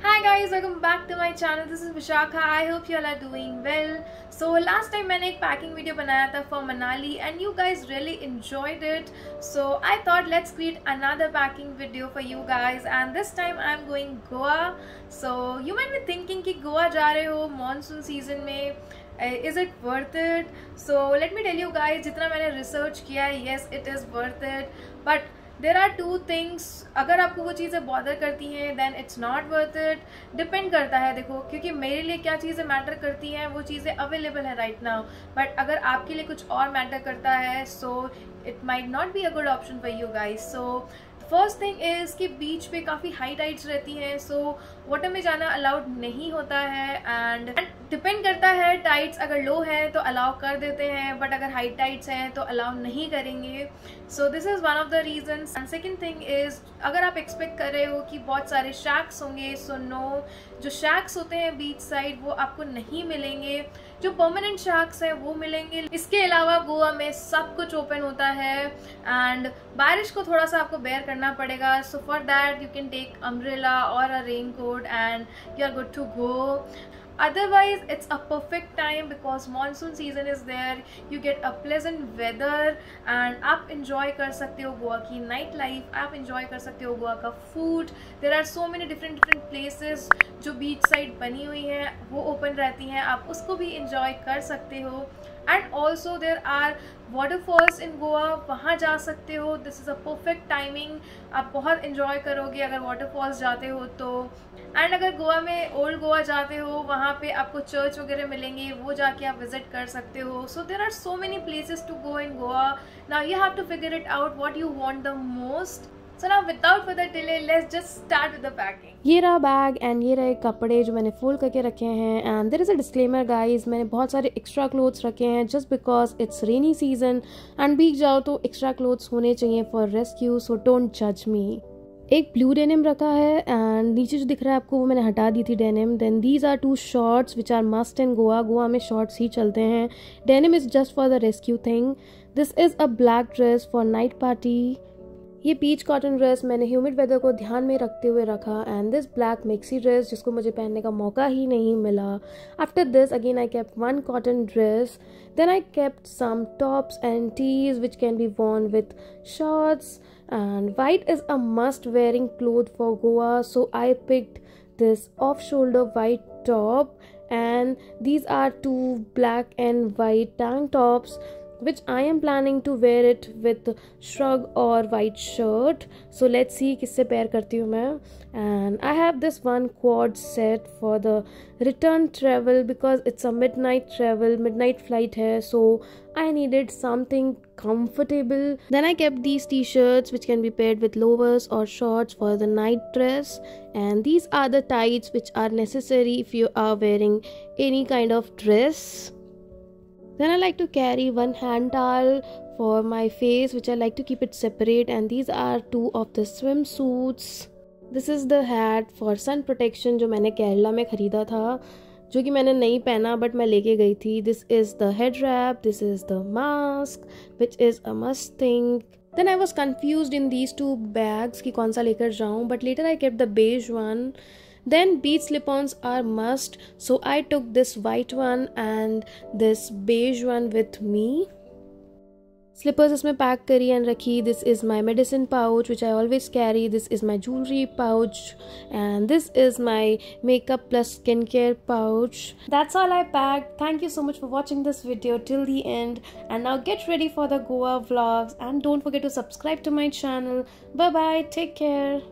Hi guys, welcome back to my channel. This is Vishakha. I hope you all are doing well. So last time मैंने एक packing video बनाया था for Manali and you guys really enjoyed it. So I thought let's create another packing video for you guys and this time I'm going Goa. So you might be thinking कि गोवा जा रहे हो monsoon season में, is it worth it? So let me tell you guys, जितना मैंने research किया है, yes it is worth it. But there are two things. अगर आपको वो चीज़ें बॉदर करती हैं then it's not worth it. Depend करता है, देखो, क्योंकि मेरे लिए क्या चीज़ें मैटर करती हैं वो चीज़ें अवेलेबल है राइट नाउ, बट अगर आपके लिए कुछ और मैटर करता है so it might not be a good option for you guys. So first thing is कि बीच पे काफ़ी हाई टाइड्स रहती हैं, सो वाटर में जाना अलाउड नहीं होता है एंड डिपेंड करता है, टाइड्स अगर लो है तो अलाउ कर देते हैं बट अगर हाई टाइड्स हैं तो अलाउ नहीं करेंगे. So this is one of the reasons. And second thing is, अगर आप एक्सपेक्ट कर रहे हो कि बहुत सारे शैक्स होंगे, सो नो, जो शैक्स होते हैं बीच साइड वो आपको नहीं मिलेंगे. जो परमानेंट शैक्स हैं वो मिलेंगे. इसके अलावा गोवा में सब कुछ ओपन होता है एंड बारिश को थोड़ा सा आपको बेयर करना पड़ेगा. So for that you can take umbrella और a rain coat and you are good to go. Otherwise it's a perfect time because monsoon season is there. You get a pleasant weather and आप enjoy कर सकते हो गोवा की night life, आप enjoy कर सकते हो गोवा का food. There are so many different places जो बीच साइड बनी हुई हैं वो ओपन रहती हैं, आप उसको भी enjoy कर सकते हो. And also there are waterfalls in Goa, वहाँ जा सकते हो. This is a perfect timing, आप बहुत इन्जॉय करोगे अगर वाटरफॉल्स जाते हो तो. एंड अगर गोवा में ओल्ड गोवा जाते हो वहाँ पे आपको चर्च वगैरह मिलेंगे, वो जाके आप विजिट कर सकते हो. So there are so many places to go in Goa. Now you have to figure it out what you want the most. So now without further delay, let's just start with the packing. ये रहा bag and ये रहे कपड़े जो मैंने fold करके रखे हैं. And there is a disclaimer guys, मैंने बहुत सारे एक्स्ट्रा क्लोथ्स रखे हैं just because it's rainy season and भीग जाओ तो एक्स्ट्रा क्लोथ्स होने चाहिए फॉर रेस्क्यू, सो डोंट जज मी. एक ब्लू डेनिम रखा है एंड नीचे जो दिख रहा है आपको वो मैंने हटा दी थी denim. Then these are 2 shorts which are must in Goa. Goa में शॉर्ट्स ही चलते हैं. Denim is just for the rescue thing. This is a black dress for night party. ये पीच कॉटन ड्रेस मैंने ह्यूमिड वेदर को ध्यान में रखते हुए रखा. And this black maxi dress जिसको मुझे पहनने का मौका ही नहीं मिला. After this again I kept 1 cotton dress. Then I kept some tops and tees which can be worn with shorts. And white is a must wearing cloth for Goa, so I picked this off shoulder white top and these are 2 black and white tank tops which I am planning to wear it with shrug or white shirt. So let's see किससे pair करती हूँ मैं. And I have this one quad set for the return travel because it's a midnight travel, midnight flight है, so I needed something comfortable. Then I kept these t-shirts which can be paired with lowers or shorts for the night dress, and these are the tights which are necessary if you are wearing any kind of dress. Then I like to carry 1 hand towel for my face which I like to keep it separate, and these are 2 of the swimsuits. This is the hat for sun protection जो मैंने केरला में ख़रीदा था, जो कि मैंने नहीं पहना बट मैं लेके गई थी. This is the head wrap, this is the mask which is a must thing. Then I was confused in these 2 bags कि कौन सा लेकर जाऊँ, but later I kept the beige one. Then beach slip-ons are must, so I took this white one and this beige one with me. Slippers इसमें pack करी and रखी. This is my medicine pouch which I always carry. This is my jewelry pouch and this is my makeup plus skincare pouch. That's all I packed. Thank you so much for watching this video till the end, and now get ready for the Goa vlogs and don't forget to subscribe to my channel. Bye bye, take care.